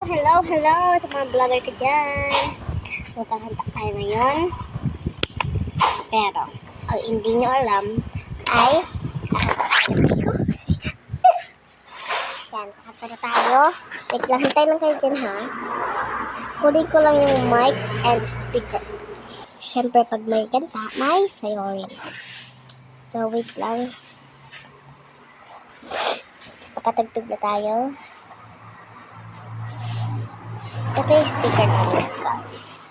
Hello sa mga vlogger ko dyan. So, kakanta tayo ngayon. Pero, ang hindi nyo alam ay yan, kakanta na tayo. Wait lang, hintay lang kayo dyan ha. Kunin ko lang yung mic and speaker. Siyempre, pag may kanta, may sayo rin. So, wait lang. Papatagtog na tayo. Ito yung speaker namin, guys.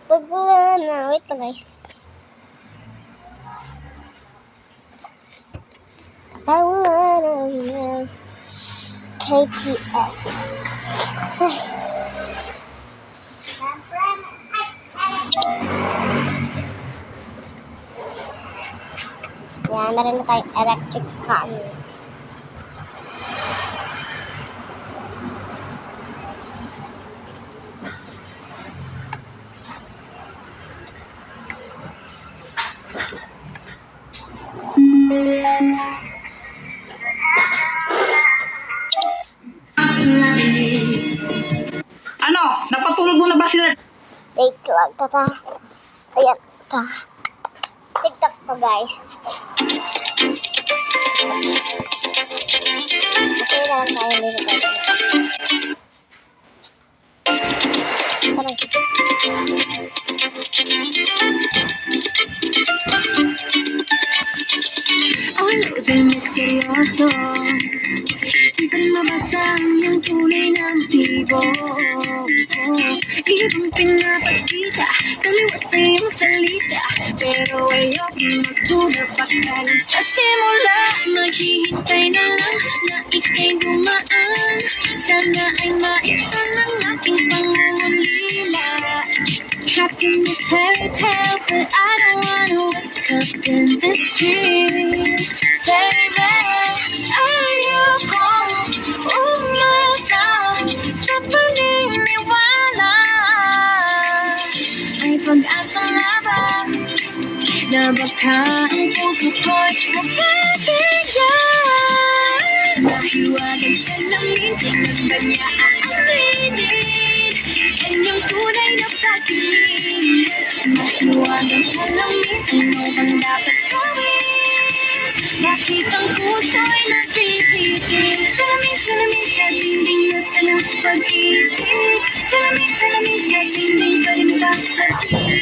Pag wala na, wait lang guys. Tawanan na KTS. Ay. Yan, meron na tayong electric fan. Ano? Napatulog mo na ba sila? Wait lang, tata. Ayan, ta. TikTok ko, guys. Kasi na lang tayo dito tayo. Parang. Algo del misterioso, di pa rin mabasa ang iyong tunay na motibo. Ibang pinapakita, kaliwa sa iyong salita, pero ayokong magduda pagkalang sa simula. Maghihintay na lang na ika'y dumaan, sana ay maisan ang aking pangungulila. Trapped in this fairy tale, but I don't wanna wake up in this dream. Baby, ayokong umasa sa paniniwala. May pag-asa nga ba na baka ang puso ko'y magkatiyan? Mahiwagang salamin, kailan ba niya aaminin kanyang tunay na pagtingin? Mahiwagang salamin, ano bang dapat gawin? Bakit ang puso'y napipitin? Salamin, salamin sa dingding nasa ng pag-ibig. Salamin, salamin sa dingding pa rin ba sa tingin?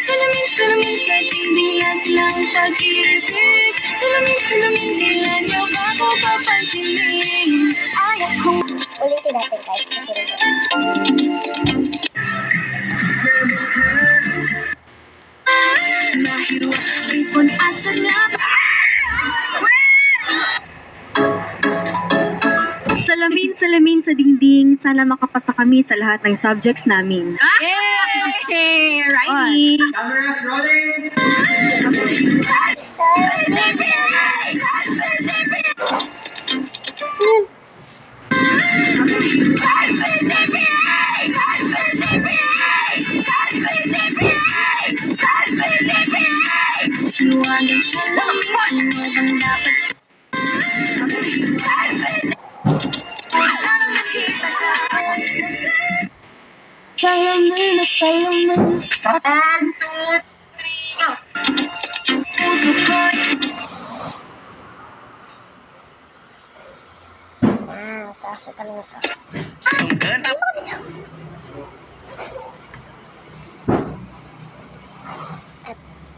Salamin, salamin sa dingding nasa ng pag-ibig. Salamin, salamin, kailan niyo ba ako papansinin? Ayaw kong Ulitin natin, guys, kasi rin. Mahiwagang pag-asa nga ba? Salamin, salamin sa dingding, sana makapasa kami sa lahat ng subjects namin. Yay! Righty! Cameras rolling! Mahiwagang salamin, ano bang dapat? Walang nakita ka. Salamin na salamin sa 1, 2, 3, go! Puso ko'y Tapos ito lang ito.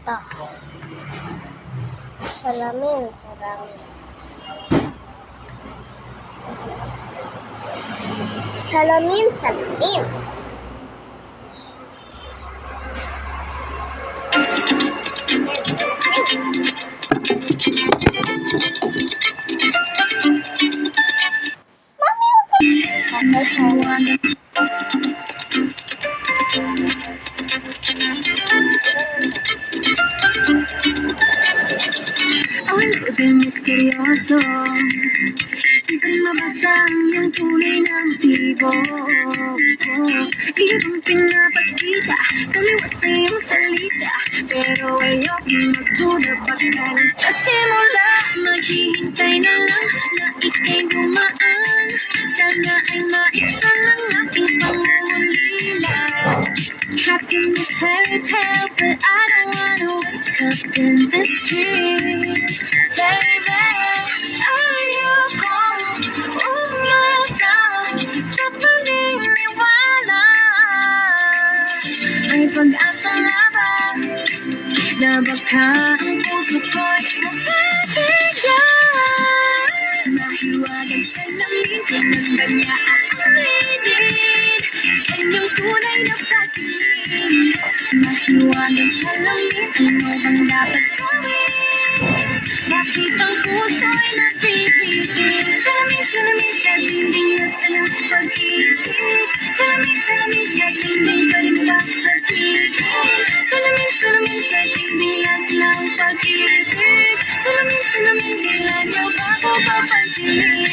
Ito. Salamin, salamin. Salamin, salamin. mahiwagang misteryoso. Di pa rin mabasa ang iyong tunay na motibo. Ibang pinapakita, taliwas sa iyong salita. Pero ayokong magduda, baka lang sa simula. Maghihintay na lang na ika'y dumaan. Sana ay maibsan ang aking pangungulila. Trapped in this fairy tale, but I don't wanna wake up in this dream, baby. Ayokong umasa sa paniniwala. May pag-asa nga ba na baka ang puso ko'y mapapigyan? Mahiwagan sa lamin, kailan ba niya aaminin? Kanyang tunay na patingin. Mahiwagan sa lamin, ano bang dapat gawin? Bakit ang puso'y napipigil? Salamin, salamin sa dingding na salang pag-ibig. Salamin, salamin sa dingding pa rin ba sa tigil? Salamin, salamin sa dingding na salang pag-ibig. Salamin, salamin, kailan niyo ba ako papansinin?